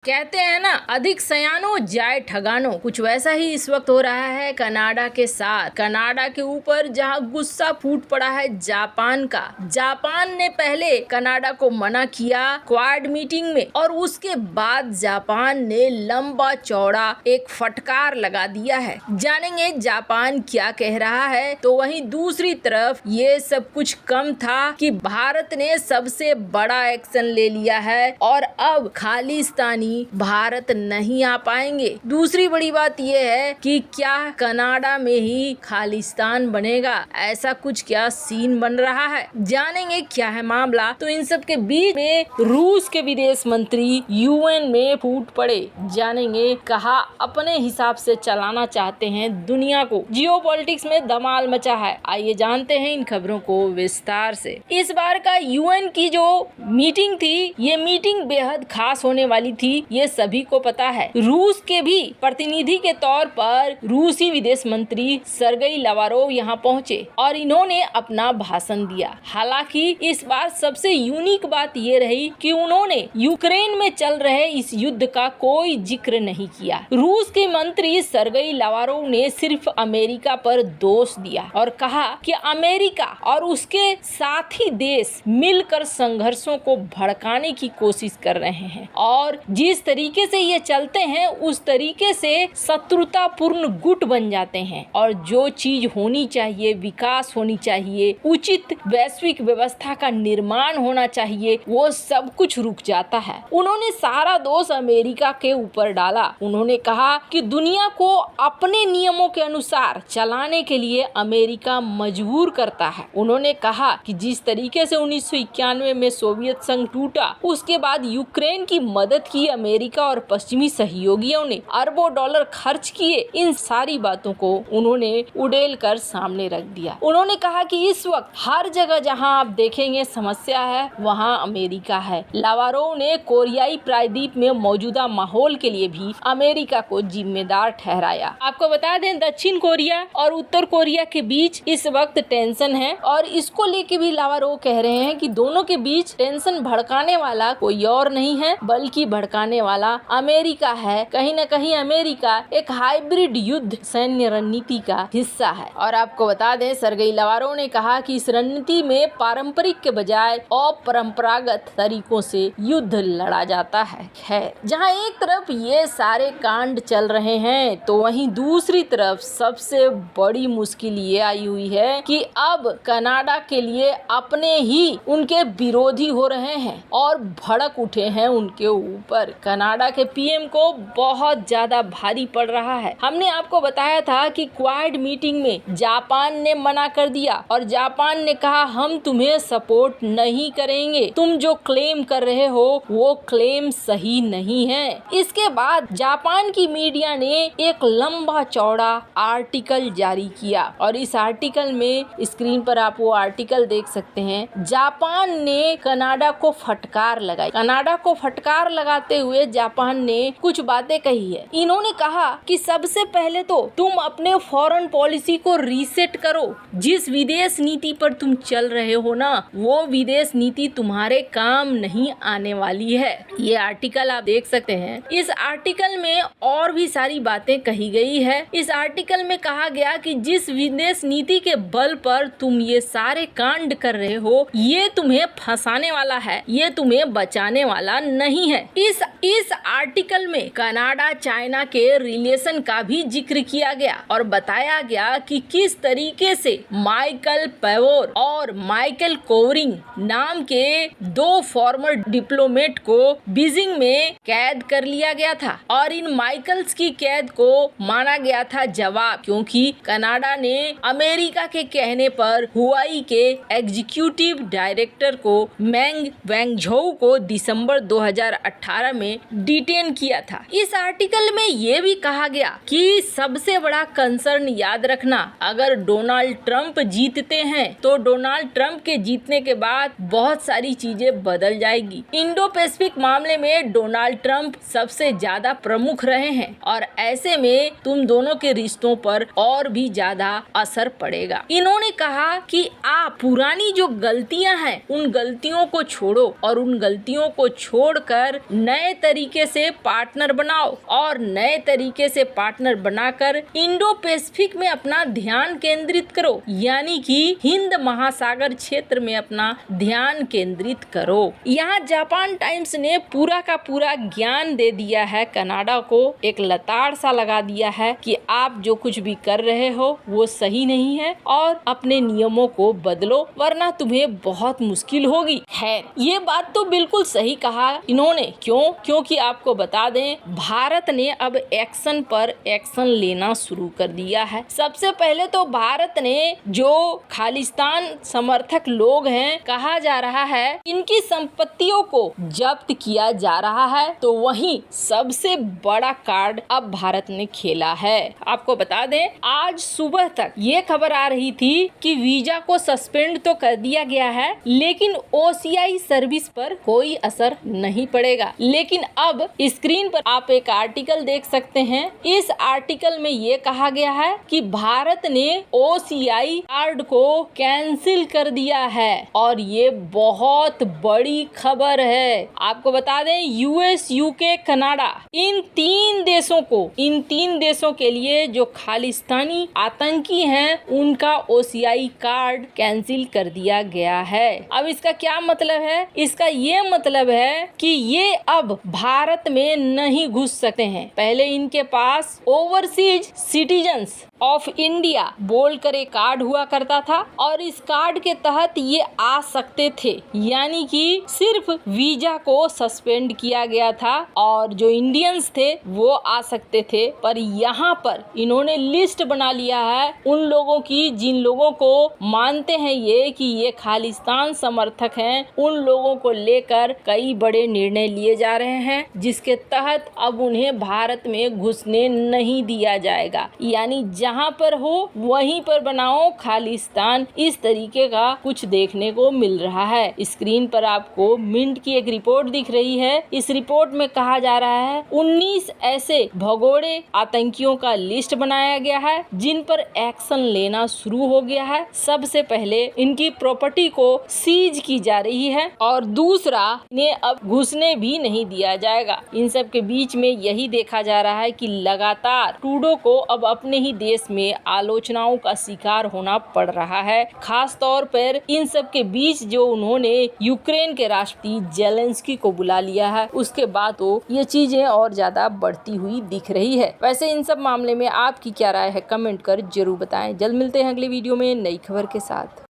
कहते हैं ना, अधिक सयानो जाए ठगानो। कुछ वैसा ही इस वक्त हो रहा है कनाडा के साथ। कनाडा के ऊपर जहां गुस्सा फूट पड़ा है जापान का। जापान ने पहले कनाडा को मना किया क्वाड मीटिंग में, और उसके बाद जापान ने लंबा चौड़ा एक फटकार लगा दिया है। जानेंगे जापान क्या कह रहा है। तो वहीं दूसरी तरफ ये सब कुछ कम था कि भारत ने सबसे बड़ा एक्शन ले लिया है और अब खालिस्तानी भारत नहीं आ पाएंगे। दूसरी बड़ी बात यह है कि क्या कनाडा में ही खालिस्तान बनेगा, ऐसा कुछ क्या सीन बन रहा है। जानेंगे क्या है मामला। तो इन सब के बीच में रूस के विदेश मंत्री यूएन में फूट पड़े। जानेंगे, कहा अपने हिसाब से चलाना चाहते हैं दुनिया को। जियोपॉलिटिक्स में धमाल मचा है। आइए जानते हैं इन खबरों को विस्तार से। इस बार का यूएन की जो मीटिंग थी, ये मीटिंग बेहद खास होने वाली थी, ये सभी को पता है। रूस के भी प्रतिनिधि के तौर पर रूसी विदेश मंत्री सर्गेई लावारोव यहाँ पहुँचे और इन्होंने अपना भाषण दिया। हालांकि इस बार सबसे यूनिक बात ये रही कि उन्होंने यूक्रेन में चल रहे इस युद्ध का कोई जिक्र नहीं किया। रूस के मंत्री सर्गेई लावारोव ने सिर्फ अमेरिका पर दोष दिया और कहा कि अमेरिका और उसके साथी देश मिलकर संघर्षों को भड़काने की कोशिश कर रहे हैं और जिस तरीके से ये चलते हैं उस तरीके से शत्रुतापूर्ण गुट बन जाते हैं और जो चीज होनी चाहिए, विकास होनी चाहिए, उचित वैश्विक व्यवस्था का निर्माण होना चाहिए, वो सब कुछ रुक जाता है। उन्होंने सारा दोष अमेरिका के ऊपर डाला। उन्होंने कहा कि दुनिया को अपने नियमों के अनुसार चलाने के लिए अमेरिका मजबूर करता है। उन्होंने कहा कि जिस तरीके से 1991 में सोवियत संघ टूटा, उसके बाद यूक्रेन की मदद की अमेरिका और पश्चिमी सहयोगियों ने अरबों डॉलर खर्च किए। इन सारी बातों को उन्होंने उड़ेल कर सामने रख दिया। उन्होंने कहा कि इस वक्त हर जगह जहां आप देखेंगे समस्या है, वहां अमेरिका है। लावारोव ने कोरियाई प्रायद्वीप में मौजूदा माहौल के लिए भी अमेरिका को जिम्मेदार ठहराया। आपको बता दें, दक्षिण कोरिया और उत्तर कोरिया के बीच इस वक्त टेंशन है और इसको लेके भी लावारोव कह रहे हैं कि दोनों के बीच टेंशन भड़काने वाला कोई और नहीं है, बल्कि भड़काने वाला अमेरिका है। कहीं न कहीं अमेरिका एक हाइब्रिड युद्ध सैन्य रणनीति का हिस्सा है। और आपको बता दें, सर्गेई लावारोव ने कहा कि इस रणनीति में पारंपरिक के बजाय अपरंपरागत तरीकों से युद्ध लड़ा जाता है। जहां एक तरफ ये सारे कांड चल रहे हैं, तो वहीं दूसरी तरफ सबसे बड़ी मुश्किल ये आई हुई है कि अब कनाडा के लिए अपने ही उनके विरोधी हो रहे हैं और भड़क उठे हैं उनके ऊपर। कनाडा के पीएम को बहुत ज्यादा भारी पड़ रहा है। हमने आपको बताया था कि क्वाड मीटिंग में जापान ने मना कर दिया और जापान ने कहा हम तुम्हें सपोर्ट नहीं करेंगे, तुम जो क्लेम कर रहे हो वो क्लेम सही नहीं है। इसके बाद जापान की मीडिया ने एक लंबा चौड़ा आर्टिकल जारी किया और इस आर्टिकल में, स्क्रीन पर आप वो आर्टिकल देख सकते हैं, जापान ने कनाडा को फटकार लगाई। कनाडा को फटकार लगाते हुए जापान ने कुछ बातें कही है। इन्होंने कहा कि सबसे पहले तो तुम अपने फॉरेन पॉलिसी को रीसेट करो। जिस विदेश नीति पर तुम चल रहे हो ना, वो विदेश नीति तुम्हारे काम नहीं आने वाली है। ये आर्टिकल आप देख सकते हैं। इस आर्टिकल में और भी सारी बातें कही गई है। इस आर्टिकल में कहा गया कि जिस विदेश नीति के बल पर तुम ये सारे कांड कर रहे हो, ये तुम्हें फंसाने वाला है, ये तुम्हें बचाने वाला नहीं है। इस आर्टिकल में कनाडा चाइना के रिलेशन का भी जिक्र किया गया और बताया गया कि किस तरीके से माइकल पेवोर और माइकल कोवरिंग नाम के दो फॉर्मर डिप्लोमेट को बीजिंग में कैद कर लिया गया था और इन माइकल्स की कैद को माना गया था जवाब, क्योंकि कनाडा ने अमेरिका के कहने पर हुआई के एग्जीक्यूटिव डायरेक्टर को मैंग वेंगझोउ को दिसंबर 2018 में डिटेन किया था। इस आर्टिकल में ये भी कहा गया कि सबसे बड़ा कंसर्न याद रखना, अगर डोनाल्ड ट्रंप जीतते हैं तो डोनाल्ड ट्रंप के जीतने के बाद बहुत सारी चीजें बदल जाएगी। इंडो पैसिफिक मामले में डोनाल्ड ट्रंप सबसे ज्यादा प्रमुख रहे हैं और ऐसे में तुम दोनों के रिश्तों पर और भी ज्यादा असर पड़ेगा। इन्होंने कहा कि आप पुरानी जो गलतियां हैं उन गलतियों को छोड़ो और उन गलतियों को छोड़कर नए तरीके से पार्टनर बनाओ और नए तरीके से पार्टनर बनाकर इंडो पैसिफिक में अपना ध्यान केंद्रित करो, यानी कि हिंद महासागर क्षेत्र में अपना ध्यान केंद्रित करो। यहाँ जापान टाइम्स ने पूरा का पूरा ज्ञान दे दिया है कनाडा को, एक लताड़ सा लगा दिया है कि आप जो कुछ भी कर रहे हो वो सही नहीं है और अपने नियमों को बदलो वरना तुम्हें बहुत मुश्किल होगी। खैर, ये बात तो बिल्कुल सही कहा इन्होंने। क्योंकि आपको बता दें, भारत ने अब एक्शन पर एक्शन लेना शुरू कर दिया है। सबसे पहले तो भारत ने जो खालिस्तान समर्थक लोग हैं, कहा जा रहा है इनकी संपत्तियों को जब्त किया जा रहा है। तो वहीं सबसे बड़ा कार्ड अब भारत ने खेला है। आपको बता दें, आज सुबह तक ये खबर आ रही थी कि वीजा को सस्पेंड तो कर दिया गया है लेकिन OCI सर्विस पर कोई असर नहीं पड़ेगा। लेकिन अब स्क्रीन पर आप एक आर्टिकल देख सकते हैं। इस आर्टिकल में ये कहा गया है कि भारत ने OCI कार्ड को कैंसिल कर दिया है और ये बहुत बड़ी खबर है। आपको बता दें, US, UK, कनाडा, इन तीन देशों के लिए जो खालिस्तानी आतंकी हैं उनका OCI कार्ड कैंसिल कर दिया गया है। अब इसका क्या मतलब है? इसका ये मतलब है कि ये अब भारत में नहीं घुस सकते हैं। पहले इनके पास ओवरसीज सिटीजन्स ऑफ इंडिया बोलकर एक कार्ड हुआ करता था और इस कार्ड के तहत ये आ सकते थे, यानी कि सिर्फ वीजा को सस्पेंड किया गया था और जो इंडियंस थे वो आ सकते थे। पर यहाँ पर इन्होंने लिस्ट बना लिया है उन लोगों की जिन लोगों को मानते हैं ये कि ये खालिस्तान समर्थक हैं। उन लोगों को लेकर कई बड़े निर्णय लिए जा रहे हैं जिसके तहत अब उन्हें भारत में घुसने नहीं दिया जाएगा, यानी जहाँ पर हो वहीं पर बनाओ खालिस्तान। इस तरीके का कुछ देखने को मिल रहा है। स्क्रीन पर आपको मिंट की एक रिपोर्ट दिख रही है। इस रिपोर्ट में कहा जा रहा है 19 ऐसे भगोड़े आतंकियों का लिस्ट बनाया गया है जिन पर एक्शन लेना शुरू हो गया है। सबसे पहले इनकी प्रॉपर्टी को सीज की जा रही है और दूसरा, इन्हें अब घुसने भी नहीं दिया जाएगा। इन सब के बीच में यही देखा जा रहा है कि लगातार ट्रूडो को अब अपने ही देश में आलोचनाओं का शिकार होना पड़ रहा है। खास तौर पर इन सब के बीच जो उन्होंने यूक्रेन के राष्ट्रपति जेलेंस्की को बुला लिया है, उसके बाद तो ये चीजें और ज्यादा बढ़ती हुई दिख रही है। वैसे इन सब मामले में आपकी क्या राय है, कमेंट कर जरूर बताएं। जल्द मिलते हैं अगले वीडियो में नई खबर के साथ।